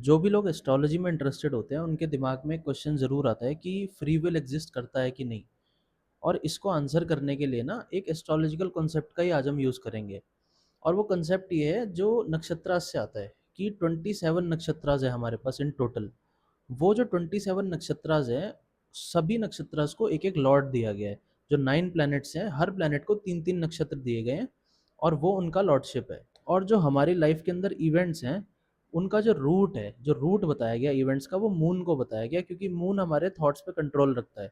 जो भी लोग एस्ट्रोलॉजी में इंटरेस्टेड होते हैं उनके दिमाग में एक क्वेश्चन ज़रूर आता है कि फ्री विल एग्जिस्ट करता है कि नहीं। और इसको आंसर करने के लिए ना एक एस्ट्रोलॉजिकल कॉन्सेप्ट का ही आज हम यूज़ करेंगे। और वो कॉन्सेप्ट ये है जो नक्षत्रास से आता है कि 27 नक्षत्रास है हमारे पास इन टोटल। वो जो 27 नक्षत्रास हैं, सभी नक्षत्रास को एक एक लॉर्ड दिया गया है। जो 9 प्लैनेट्स हैं, हर प्लैनेट को तीन तीन नक्षत्र दिए गए हैं और वो उनका लॉर्डशिप है। और जो हमारी लाइफ के अंदर इवेंट्स हैं, उनका जो रूट बताया गया इवेंट्स का, वो मून को बताया गया, क्योंकि मून हमारे थॉट्स पे कंट्रोल रखता है।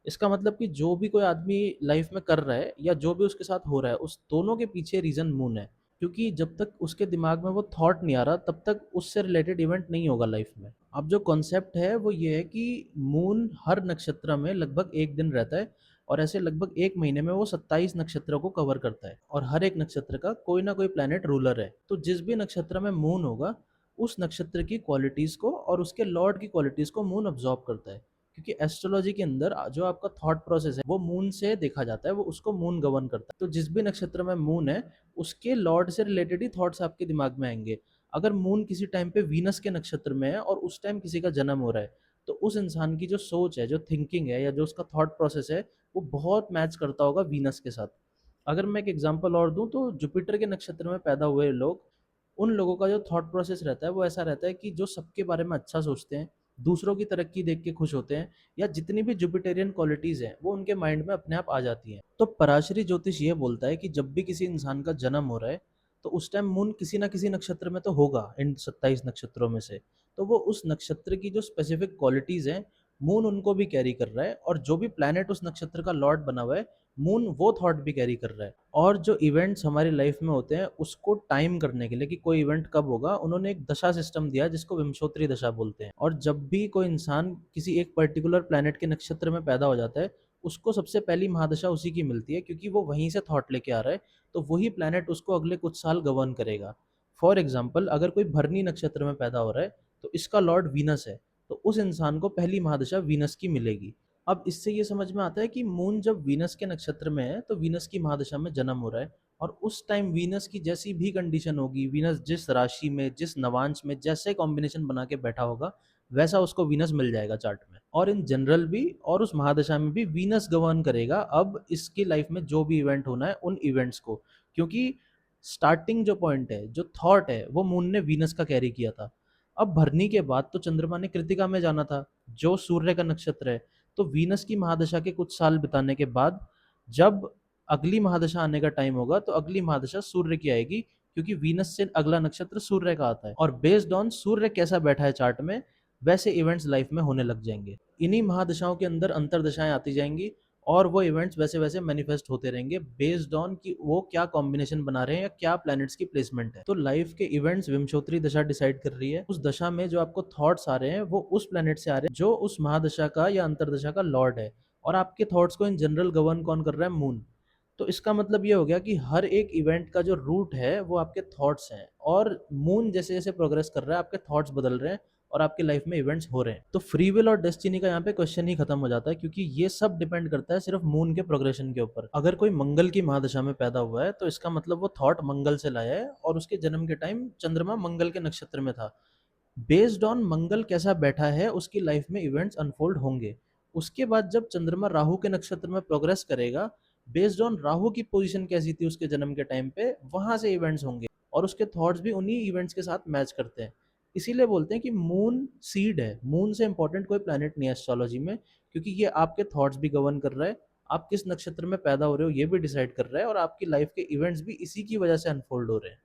इसका मतलब कि जो भी कोई आदमी लाइफ में कर रहा है या जो भी उसके साथ हो रहा है, उस दोनों के पीछे रीज़न मून है। क्योंकि जब तक उसके दिमाग में वो थॉट नहीं आ रहा, तब तक उससे रिलेटेड इवेंट नहीं होगा लाइफ में। अब जो कॉन्सेप्ट है वो ये है कि मून हर नक्षत्र में लगभग एक दिन रहता है और ऐसे लगभग एक महीने में वो 27 नक्षत्रों को कवर करता है और हर एक नक्षत्र का कोई ना कोई प्लैनेट रूलर है। तो जिस भी नक्षत्र में मून होगा, उस नक्षत्र की क्वालिटीज़ को और उसके लॉर्ड की क्वालिटीज़ को मून ऑब्जॉर्व करता है। क्योंकि एस्ट्रोलॉजी के अंदर जो आपका थॉट प्रोसेस है वो मून से देखा जाता है, वो उसको मून गवर्न करता है। तो जिस भी नक्षत्र में मून है, उसके लॉर्ड से रिलेटेड ही थॉट्स आपके दिमाग में आएंगे। अगर मून किसी टाइम पे वीनस के नक्षत्र में है और उस टाइम किसी का जन्म हो रहा है, तो उस इंसान की जो सोच है, जो थिंकिंग है या जो उसका थॉट प्रोसेस है, वो बहुत मैच करता होगा वीनस के साथ। अगर मैं एक एग्जांपल और दूं, तो जुपिटर के नक्षत्र में पैदा हुए लोग, उन लोगों का जो थॉट प्रोसेस रहता है वो ऐसा रहता है कि जो सबके बारे में अच्छा सोचते हैं, दूसरों की तरक्की देख के खुश होते हैं, या जितनी भी जुपिटेरियन क्वालिटीज हैं वो उनके माइंड में अपने आप आ जाती हैं। तो पराशरी ज्योतिष ये बोलता है कि जब भी किसी इंसान का जन्म हो रहा है, तो उस टाइम मून किसी ना किसी नक्षत्र में तो होगा, इन 27 नक्षत्रों में से। तो वो उस नक्षत्र की जो स्पेसिफिक क्वालिटीज हैं, मून उनको भी कैरी कर रहा है, और जो भी प्लैनेट उस नक्षत्र का लॉर्ड बना हुआ है, मून वो थॉट भी कैरी कर रहा है। और जो इवेंट्स हमारी लाइफ में होते हैं उसको टाइम करने के लिए कि कोई इवेंट कब होगा, उन्होंने एक दशा सिस्टम दिया जिसको विंशोत्तरी दशा बोलते हैं। और जब भी कोई इंसान किसी एक पर्टिकुलर प्लैनेट के नक्षत्र में पैदा हो जाता है, उसको सबसे पहली महादशा उसी की मिलती है, क्योंकि वो वहीं से थॉट लेके आ रहा है। तो वही प्लैनेट उसको अगले कुछ साल गवर्न करेगा। फॉर एग्जाम्पल, अगर कोई भरनी नक्षत्र में पैदा हो रहा है, तो इसका लॉर्ड वीनस है, तो उस इंसान को पहली महादशा वीनस की मिलेगी। अब इससे ये समझ में आता है कि मून जब वीनस के नक्षत्र में है, तो वीनस की महादशा में जन्म हो रहा है। और उस टाइम वीनस की जैसी भी कंडीशन होगी, वीनस जिस राशि में, जिस नवांश में, जैसे कॉम्बिनेशन बना के बैठा होगा, वैसा उसको वीनस मिल जाएगा चार्ट में। और इन जनरल भी और उस महादशा में भी वीनस गवर्न करेगा अब इसकी लाइफ में जो भी इवेंट होना है, उन इवेंट्स को। क्योंकि स्टार्टिंग जो पॉइंट है, जो थॉट है, वो मून ने वीनस का कैरी किया था। अब भरनी के बाद तो चंद्रमा ने कृतिका में जाना था, जो सूर्य का नक्षत्र है। तो वीनस की महादशा के कुछ साल बिताने के बाद, जब अगली महादशा आने का टाइम होगा, तो अगली महादशा सूर्य की आएगी, क्योंकि वीनस से अगला नक्षत्र सूर्य का आता है। और बेस्ड ऑन सूर्य कैसा बैठा है चार्ट में, वैसे इवेंट्स लाइफ में होने लग जाएंगे। इन्हीं महादशाओं के अंदर अंतरदशाएं आती जाएंगी, और वो इवेंट्स वैसे वैसे मैनिफेस्ट होते रहेंगे बेस्ड ऑन कि वो क्या कॉम्बिनेशन बना रहे हैं या क्या प्लैनेट्स की प्लेसमेंट है। तो लाइफ के इवेंट्स विंशोत्तरी दशा डिसाइड कर रही है। उस दशा में जो आपको थॉट्स आ रहे हैं, वो उस प्लैनेट से आ रहे हैं जो उस महादशा का या अंतरदशा का लॉर्ड है। और आपके थॉट्स को इन जनरल गवर्न कौन कर रहा है? मून। तो इसका मतलब ये हो गया कि हर एक इवेंट का जो रूट है वो आपके थॉट्स हैं, और मून जैसे जैसे प्रोग्रेस कर रहा है, आपके थॉट्स बदल रहे हैं और आपकी लाइफ में इवेंट्स हो रहे हैं। तो फ्री विल और डेस्टिनी का यहाँ पे क्वेश्चन ही खत्म हो जाता है, क्योंकि ये सब डिपेंड करता है सिर्फ मून के प्रोग्रेशन के ऊपर। अगर कोई मंगल की महादशा में पैदा हुआ है, तो इसका मतलब वो थॉट मंगल से लाया है, और उसके जन्म के टाइम चंद्रमा मंगल के नक्षत्र में था। बेस्ड ऑन मंगल कैसा बैठा है, उसकी लाइफ में इवेंट्स अनफोल्ड होंगे। उसके बाद जब चंद्रमा राहु के नक्षत्र में प्रोग्रेस करेगा, बेस्ड ऑन राहु की पोजीशन कैसी थी उसके जन्म के टाइम पे, वहां से इवेंट्स होंगे, और उसके थॉट्स भी उन्हीं इवेंट्स के साथ मैच करते हैं। इसीलिए बोलते हैं कि मून सीड है, मून से इंपॉर्टेंट कोई प्लैनेट नहीं है एस्ट्रोलॉजी में, क्योंकि ये आपके थॉट्स भी गवर्न कर रहा है, आप किस नक्षत्र में पैदा हो रहे हो ये भी डिसाइड कर रहा है, और आपकी लाइफ के इवेंट्स भी इसी की वजह से अनफोल्ड हो रहे हैं।